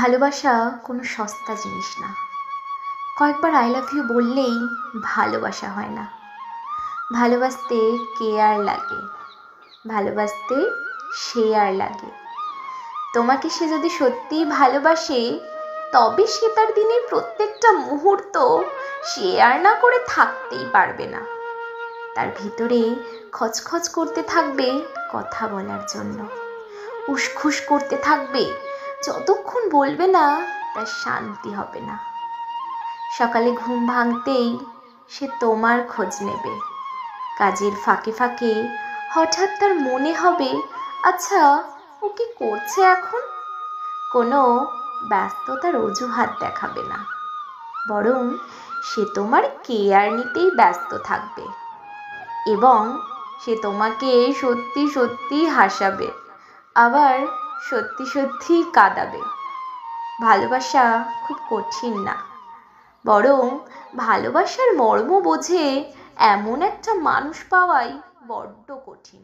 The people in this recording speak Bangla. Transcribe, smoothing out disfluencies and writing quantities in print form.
ভালোবাসা কোনো সস্তা জিনিস না। কয়েকবার আই লাভ ইউ বললেই ভালোবাসা হয় না। ভালোবাসতে কেয়ার লাগে, ভালোবাসতে শেয়ার লাগে। তোমাকে সে যদি সত্যিই ভালোবাসে, তবে সে তার দিনের প্রত্যেকটা মুহূর্ত শেয়ার না করে থাকতেই পারবে না। তার ভিতরে খচখচ করতে থাকবে কথা বলার জন্য, উসখুস করতে থাকবে যতক্ষণ বলবে না তার শান্তি হবে না। সকালে ঘুম ভাঙতেই সে তোমার খোঁজ নেবে। কাজের ফাঁকে ফাঁকে হঠাৎ তার মনে হবে, আচ্ছা ও কি করছে এখন। কোনো ব্যস্ততার অজুহাত দেখাবে না, বরং সে তোমার কেয়ার নিতেই ব্যস্ত থাকবে এবং সে তোমাকে সত্যি সত্যি হাসাবে, আবার সত্যি সত্যি কাঁদাবে। ভালোবাসা খুব কঠিন না, বরং ভালোবাসার মর্ম বোঝে এমন একটা মানুষ পাওয়াই বড্ড কঠিন।